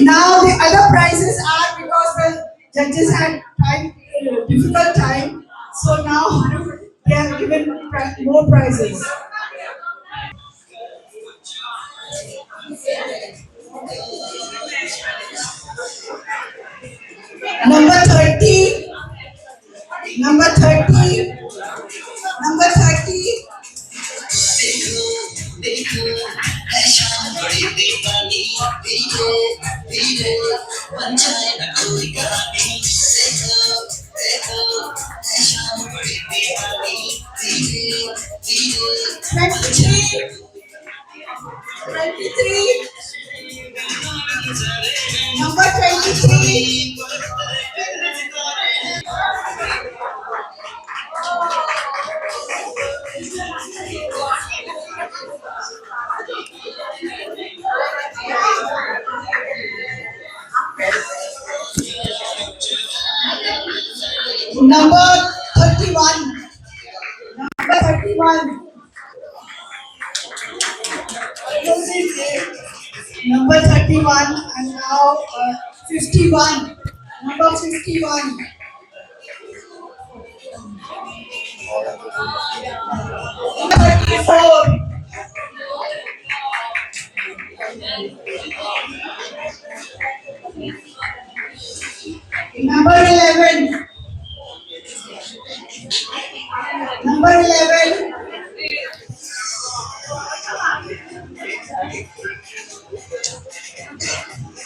Now the other prizes are because the judges had difficult time, so now they are given more prizes. Number 30, number 30, number 30. Number 23. Number 31. Number 31. Number 31 and now 51. Number 51. Number 34. Number 11. Number 11.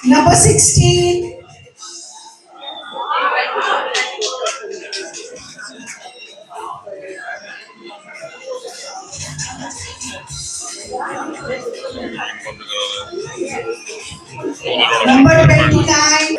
Number 16. Number 29.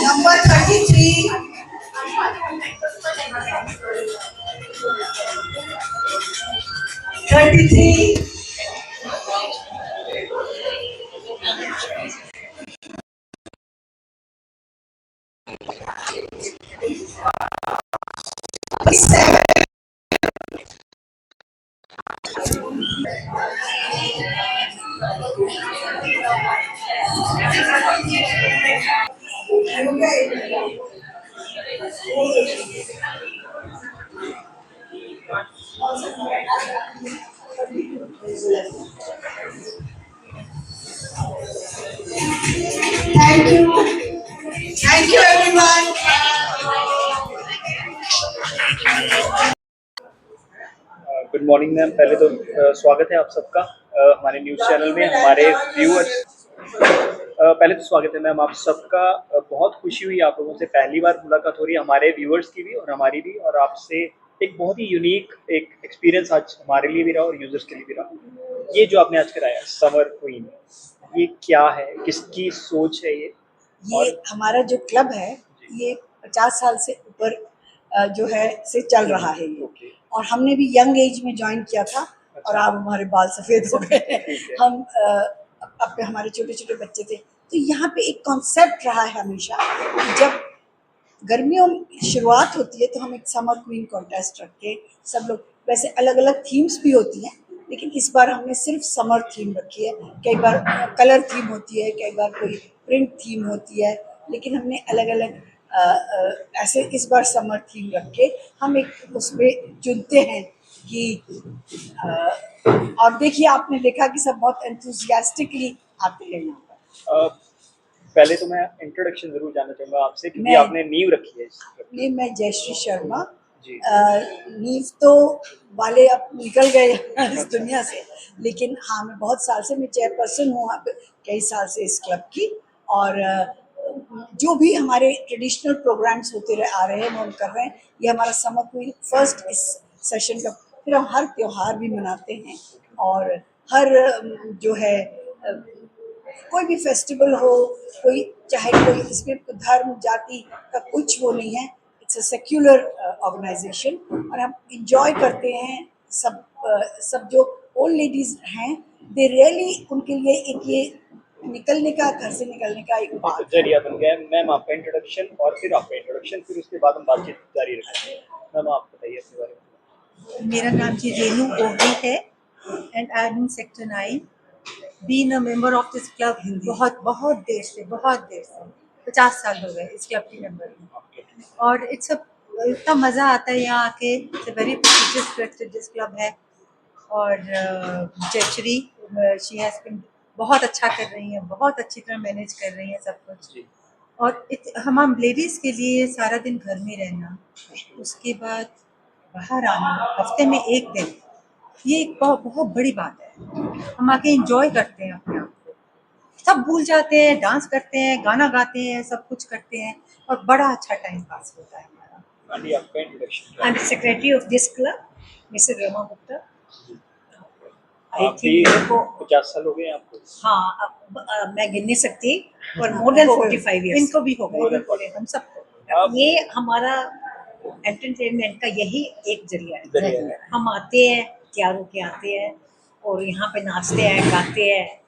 Number 33. Thank you. Thank you everyone. Good morning ma'am. पहले तो स्वागत है आप सबका हमारे news channel में। हमारे viewers पहले तो स्वागत है मैम आप सबका। बहुत खुशी हुई आप लोगों से पहली बार मुलाकात हो रही है, हमारे व्यूअर्स की भी और हमारी भी, और आपसे एक बहुत ही यूनिक एक एक्सपीरियंस आज हमारे लिए भी रहा और यूजर्स के लिए भी रहा। ये जो आपने आज कराया समर क्वीन, ये क्या है, किसकी सोच है ये? हमारा जो क्लब है ये 50 साल से ऊपर जो है से चल रहा है ये, और हमने भी यंग एज में ज्वाइन किया था। और अब हमारे बाल सफ़ेद हो गए। हम अब हमारे छोटे छोटे बच्चे थे, तो यहाँ पे एक कॉन्सेप्ट रहा है हमेशा कि जब गर्मियों में शुरुआत होती है तो हम एक समर क्वीन कॉन्टेस्ट रख के सब लोग, वैसे अलग अलग थीम्स भी होती हैं लेकिन इस बार हमने सिर्फ समर थीम रखी है। कई बार कलर थीम होती है, कई बार कोई प्रिंट थीम होती है, लेकिन हमने अलग अलग ऐसे इस बार समर थीम रख के हम एक उसमें चुनते हैं कि और देखिए आपने देखा कि सब बहुत एंथुसियास्टिकली आते हैं यहाँ पर। पहले तो मैं इंट्रोडक्शन जरूर जानना चाहूँगा आपसे, क्योंकि आपने नींव रखी है नहीं, मैं जयश्री शर्मा। नींव तो वाले अब निकल गए इस दुनिया से, लेकिन हाँ मैं बहुत साल से, मैं चेयरपर्सन हूँ यहाँ पे कई साल से इस क्लब की। और जो भी हमारे ट्रेडिशनल प्रोग्राम्स होते आ रहे हैं वो हम कर रहे हैं। ये हमारा समर क्वीन फर्स्ट इस सेशन का। फिर हम हर त्यौहार भी मनाते हैं और हर जो है कोई भी फेस्टिवल हो, कोई चाहे कोई इसमें धर्म जाति का कुछ वो नहीं है। इट्स अ सेक्युलर ऑर्गेनाइजेशन और हम इंजॉय करते हैं। सब जो ओल्ड लेडीज हैं दे रियली, उनके लिए एक ये निकलने का, घर से निकलने का एक बात जरिया बन गया है। मैम आपका इंट्रोडक्शन और फिर आपका इंट्रोडक्शन, फिर उसके बाद हम बातचीत जारी रखेंगे। मैम आप बताइए अपने बारे में। मेरा नाम जी रेनू ओगी है and I am in sector 9। Being a member of this club बहुत देर से 50 साल हो गए इस क्लब की मेंबर हूँ। और इतना मज़ा आता है यहाँ आके। It's a very prestigious club है। और जयश्री शी हैज़ बिन बहुत अच्छा कर रही हैं, बहुत अच्छी तरह मैनेज कर रही हैं सब कुछ। और हम लेडीज़ के लिए सारा दिन घर में रहना, उसके बाद बाहर आना हफ्ते में 1 दिन, ये एक बहुत बड़ी बात है। हम आके एंजॉय करते हैं अपने आप को, सब भूल जाते हैं, डांस करते हैं, गाना गाते हैं, सब कुछ करते हैं और बड़ा अच्छा टाइम पास होता है हमारा। आंटी आपका introduction I am secretary of this club, missus Rama Gupta. I आप भी थिंक मेरे को 50 साल हो गए आपको? हाँ, मैं गिन नहीं सकती पर मोर देन 45 इयर्स इनको भी हो More than गए, 40. हम सबको। आप ये हमारा एंटरटेनमेंट का यही एक जरिया जरिया है। है। हम आते हैं, तैयार होके आते हैं और यहाँ पे नाचते हैं, गाते हैं,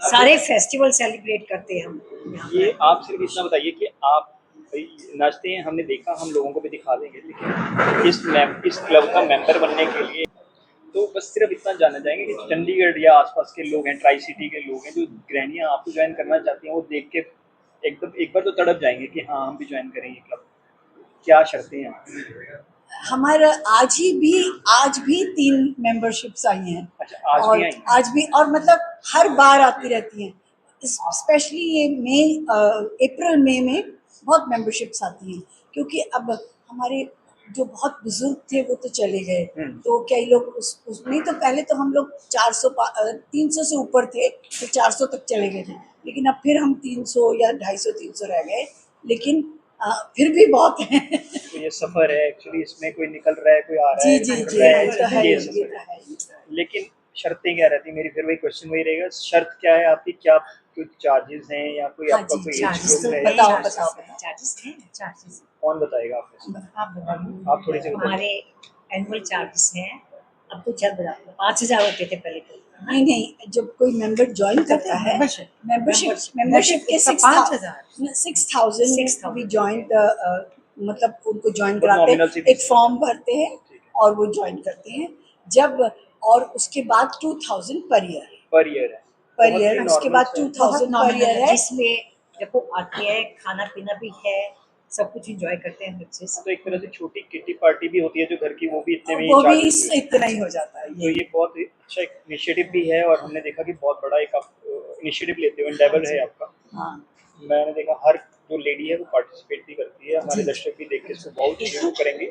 सारे फेस्टिवल सेलिब्रेट करते हैं हम यहाँ पे। ये आप सिर्फ इतना बताइए कि आप भाई नाचते हैं, हमने देखा, हम लोगों को भी दिखा देंगे, लेकिन इस क्लब का मेंबर बनने के लिए तो बस सिर्फ इतना जानना चाहेंगे कि चंडीगढ़ या आसपास के लोग हैं, ट्राई सिटी के लोग हैं जो गृहिणियाँ आपको ज्वाइन करना चाहती हैं, वो देख के एकदम एक बार तो तड़प जाएंगे कि हाँ हम भी ज्वाइन करेंगे क्लब। क्या शर्तें हैं? हमारा आज भी 3 मेंबरशिप्स आई हैं। अच्छा, आज और भी आई? आज भी, और मतलब हर बार आती रहती हैं। स्पेशली ये अप्रैल मई में बहुत मेंबरशिप्स आती हैं, क्योंकि अब हमारे जो बहुत बुजुर्ग थे वो तो चले गए, तो कई लोग उसमें तो पहले तो हम लोग 300 से ऊपर थे, तो 400 तक चले गए थे, लेकिन अब फिर हम 300 या 250-300 रह गए, लेकिन फिर भी बहुत है। तो ये सफर है एक्चुअली, इसमें कोई निकल रहा है, कोई आ रहा जी है, जी जुड़ जी, रहा ये तो है, ये ये सफर तो है। है। लेकिन शर्तें क्या रहती है? मेरी फिर वही क्वेश्चन वही रहेगा, शर्त क्या है आपकी? क्या कुछ चार्जेस हैं या कोई हाँ आपका जी, कोई चार्जेस एज तो ग्रुप है? बताओ। चार्जेस हैं, चार्जेस कौन बताएगा आपको? आप बताइए। आप थोड़ी सी बताइए। हमारे एनुअल चार्जेस हैं, अब तो चल बता 5,000 होते थे पहले तो। नहीं, जब कोई मेंबर ज्वाइन करता है, मेंबरशिप के 6,000 वी ज्वाइन द, मतलब उनको ज्वाइन बहुत कराते nominal सी हैं, फीस एक फॉर्म भरते हैं और वो ज्वाइन करते हैं जब, और उसके बाद 2,000 पर ईयर पर ईयर है? उसके बाद 2,000 पर ईयर है, जिसमें देखो आते हैं, खाना पीना भी है, सब कुछ एंजॉय करते हैं अच्छे से। तो एक तरह से छोटी किटी पार्टी भी होती है जो घर की, वो भी इतने में वो भी charges हुए। इतना ही हो जाता है। तो ये बहुत अच्छा एक इनिशिएटिव भी है और हमने देखा कि बहुत बड़ा एक आप इनिशिएटिव लेते हो, एंडेवर है आपका। हाँ, मैंने देखा हर जो लेडी है वो पार्टिसिपेट भी करती है, हमारे जी। दर्शक भी देख के इसको बहुत शुरू करेंगे।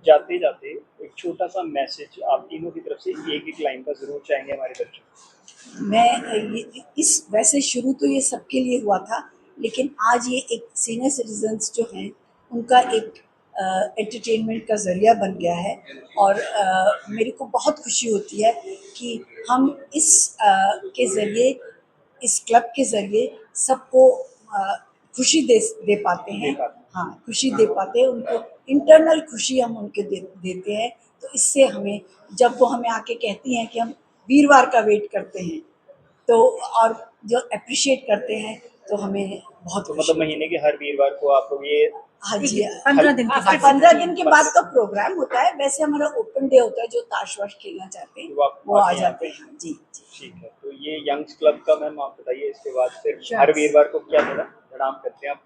जाते जाते एक छोटा सा मैसेज आप तीनों की तरफ से एक लाइन का जरूर चाहेंगे हमारे दर्शक। वैसे शुरू तो ये सबके लिए हुआ था, लेकिन आज ये एक सीनियर सिटीजन्स जो हैं उनका एक एंटरटेनमेंट का ज़रिया बन गया है, और मेरे को बहुत खुशी होती है कि हम के ज़रिए, इस क्लब के ज़रिए सबको खुशी दे पाते हैं। हाँ, खुशी दे पाते हैं उनको, इंटरनल खुशी हम उनके देते हैं। तो इससे हमें, जब वो हमें आके कहती हैं कि हम वीरवार का वेट करते हैं, तो और जो अप्रिशिएट करते हैं, तो हमें बहुत तो खुशी मतलब महीने के हर वीरवार को आप लोग ये हाँ जी, 15 दिन के बाद 15 दिन के बाद तो प्रोग्राम होता है। वैसे हमारा ओपन डे होता है, जो ताश वाश खेलना चाहते हैं वो आ जाते हैं। जी जी। ठीक है, तो ये यंग्स क्लब का मैम आप बताइए, इसके बाद फिर हर वीरवार को क्या धड़ाम करते हैं आप?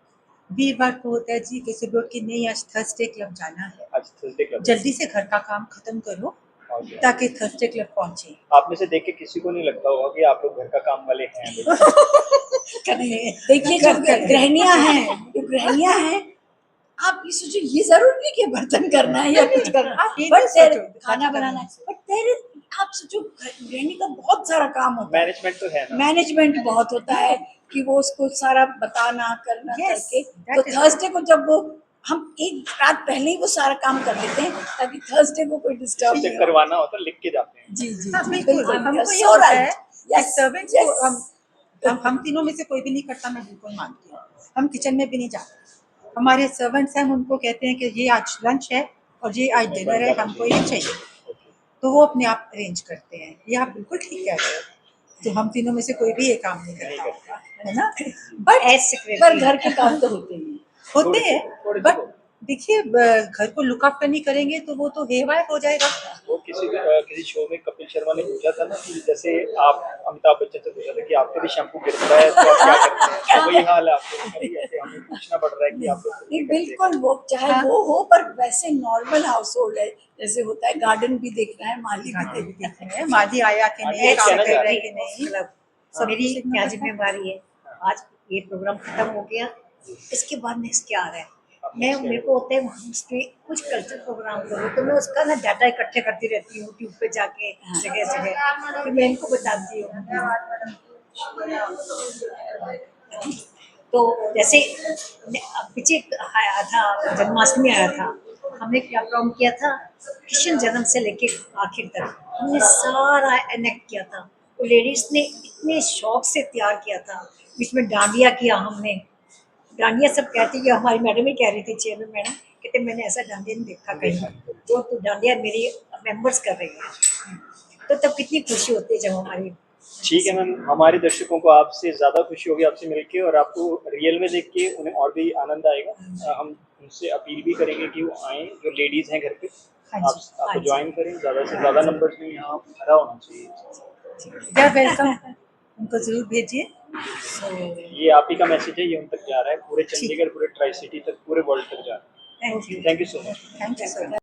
वीरवार को होता है जी कि सुबह उठ के नहीं, आज थर्सडे क्लब जाना है, आज थर्सडे क्लब जल्दी से घर का काम खत्म करो ताकि थर्सडे क्लब पहुंचे। आप में से देख के किसी को नहीं लगता होगा कि आप लोग घर का काम वाले हैं? देखिए, जो गृहिणियां हैं, आप ये सोचो, ये जरूर नहीं कि बर्तन करना है या कुछ करना आप ये बट नहीं सोचो, खाना बनाना है, बट आप सोचो गृहिणी का बहुत सारा काम होता है। मैनेजमेंट तो है ना? मैनेजमेंट बहुत होता है कि वो उसको सारा बताना करना Yes, करके, that तो is थर्सडे को जब वो, हम एक रात पहले ही वो सारा काम कर लेते हैं ताकि थर्सडे को कोई डिस्टर्ब चेक नहीं हो। करवाना होता है, लिख के जाते हैं। जी जी हाँ, जी, बिल्कुल हमको ये so होता right. है कि Yes, सर्वेंट्स yes. को हम तीनों में से कोई भी नहीं करता, मैं बिल्कुल मानती हूँ। हम किचन में भी नहीं जाते, हमारे सर्वेंट्स हैं, हम उनको कहते हैं कि ये आज लंच है और ये आज डिनर है, हमको ये चाहिए, तो वो अपने आप अरेंज करते हैं। ये आप बिल्कुल ठीक कह रहे हो, तो हम तीनों में से कोई भी ये काम नहीं करता होगा, है ना? पर घर के काम तो होते ही हैं। होते हैं, थोड़े बट देखिए घर को लुक आफ्टर नहीं करेंगे तो वो तो हेवाय हो जाएगा। वो किसी शो में, कपिल शर्मा ने पूछा था ना कि जैसे आप अमिताभ बच्चन से पूछा था कि आपके भी शैम्पू गिरता है तो आप क्या करते हैं, तो वही हाल है आपको ऐसे हमें पूछना पड़ रहा है कि आप लोग नहीं क्या करते हैं? बिल्कुल, वो चाहे हाँ। वो हो, पर वैसे नॉर्मल हाउस होल्ड है, जैसे होता है गार्डन भी देखना है, माली भी देखना है। मादी आया कि नहीं, ये काम कहना कर चाह रहे रही कि नहीं। मतलब मेरी क्या जिम्मेवारी है। आज ये प्रोग्राम खत्म हो गया, इसके बाद नेक्स्ट क्या आ रहा है। मैं मेरे को होता है उस पे कुछ कल्चर प्रोग्राम करूँ, तो मैं उसका ना डाटा इकट्ठे करती रहती हूँ यूट्यूब पे जाके जगह जगह, फिर मैं इनको बताती हूँ। तो जैसे पीछे आया था, जन्माष्टमी आया था, हमने क्या प्रोग्राम किया था, कृष्ण जन्म से लेके आखिर तक हमने सारा एनेक्ट किया था। तो लेडीज ने इतने शौक से तैयार किया था, बीच में डांडिया किया हमने। डांडिया सब कहती है, हमारी मैडम ही कह रही थी, चेयरमैन मैडम कहते मैंने ऐसा डांडिया नहीं देखा कहीं, जो तो डांडिया मेरी मेंबर्स कर रही है। तो तब कितनी खुशी होती है जब हमारी। ठीक है मैम, हमारे दर्शकों को आपसे ज़्यादा खुशी होगी आपसे मिलके, और आपको रियल में देख के उन्हें और भी आनंद आएगा। हम उनसे अपील भी करेंगे कि वो आएँ, जो लेडीज़ हैं घर पे, हाँ आप जी, आपको हाँ जी। ज्वाइन करें। ज़्यादा से ज़्यादा नंबर्स में यहाँ भरा होना चाहिए। या वेलकम, उनको जरूर भेजिए। ये आप ही का मैसेज है, ये उन तक जा रहा है, पूरे चंडीगढ़, पूरे ट्राई सिटी तक, पूरे वर्ल्ड तक जा रहा है। Thank you, thank you so much. Thank you so much.